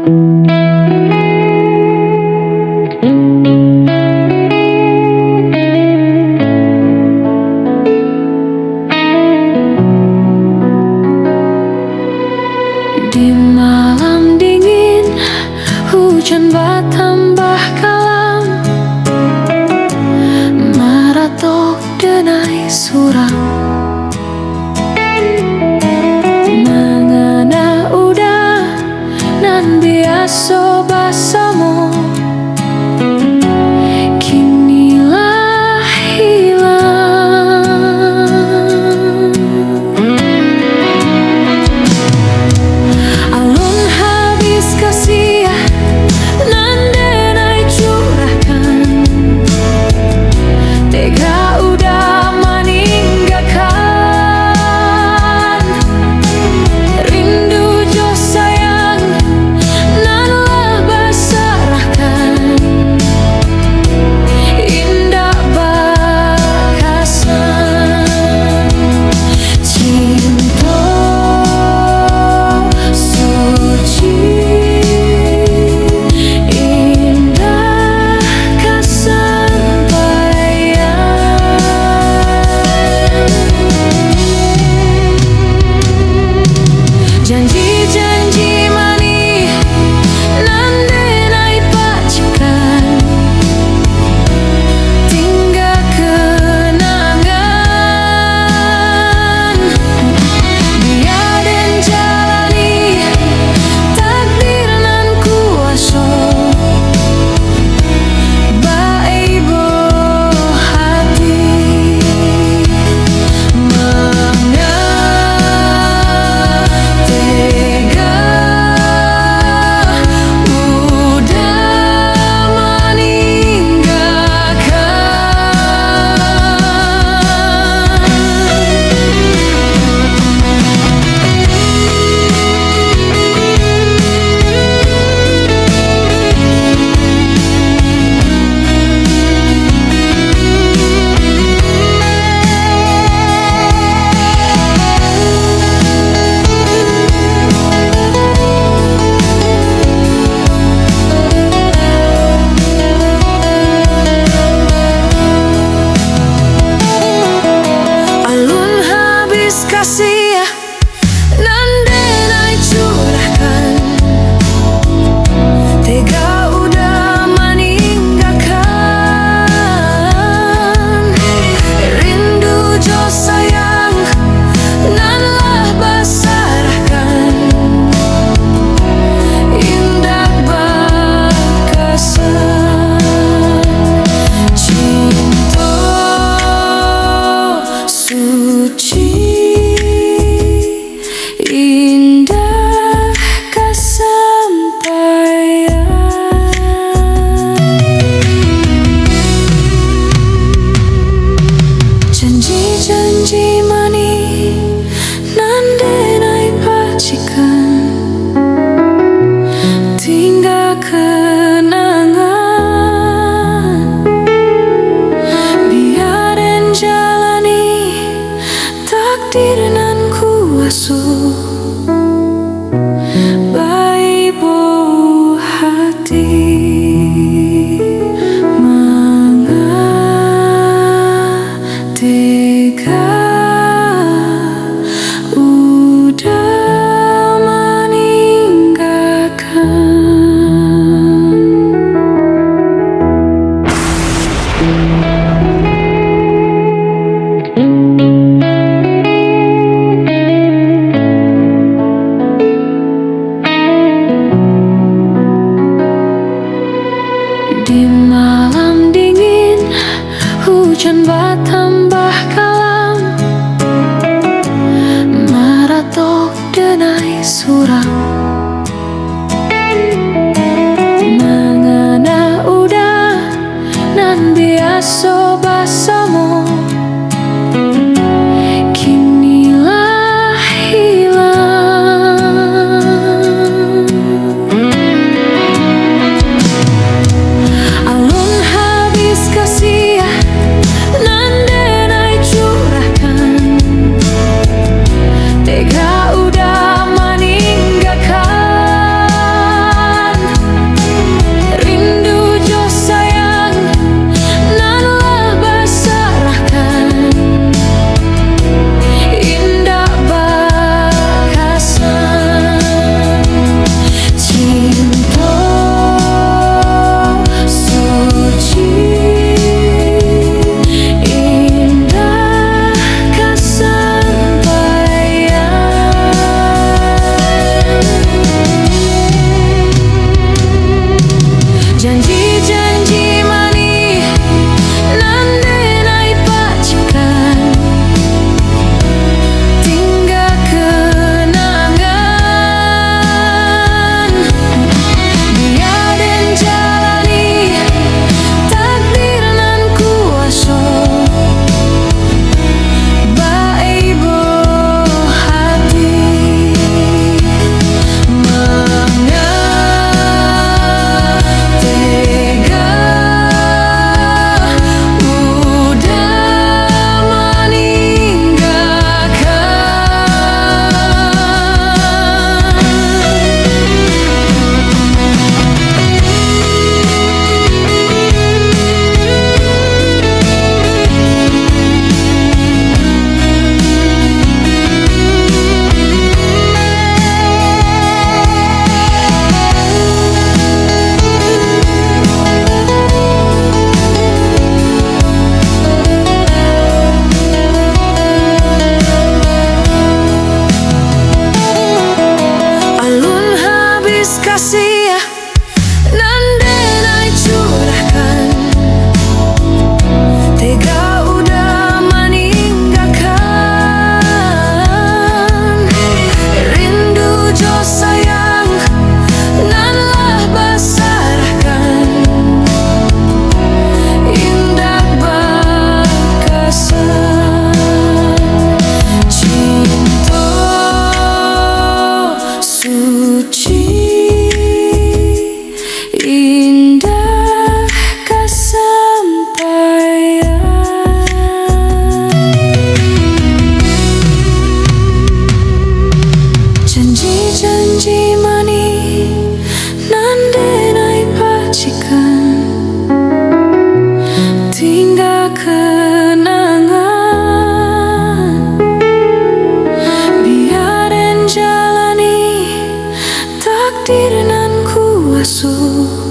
Di malam dingin, hujan bertambah kalam, maratok denai suram, mengena udah nan biasa bersama, kinilah hilang. Alun habis kasih nan denai curahkan, tega udah meninggalkan, rindu jo sayang nan lah berserahkan, indah bakasan cinta suci, indah kesampaian. Janji-janji manis nan denai pacikan, tinggal kenangan. Biar den jalani takdir nan kuasa, baik hati mengapa tega udah alun habis kasih nan denai curahkan, tega udah meninggalkan, rindu jo sayang nan lah bersarahkan, indah bakasan cinta suci, indah kesampaian. Janji-janji manis nan denai pacikan, tinggal kenangan. Biar den jalani takdir nan kuasa, baik hati mengapa tega udah meninggalkan. Di malam dingin, hujan bertambah kalam, maratok denai suram, mengena udah nan biasa bersama, kinilah hilang. Alun habis kasih nan denai curahkan, tega udah meninggalkan. kasih nan denai curahkan, tega udah meninggalkan. Rindu jo sayang nan lah basarkan, indah bakasan. Cinta suci indah kesampaian. Janji-janji mani nan denai pacikan, tinggal kenangan. Biarin jalani takdir nan kuasu.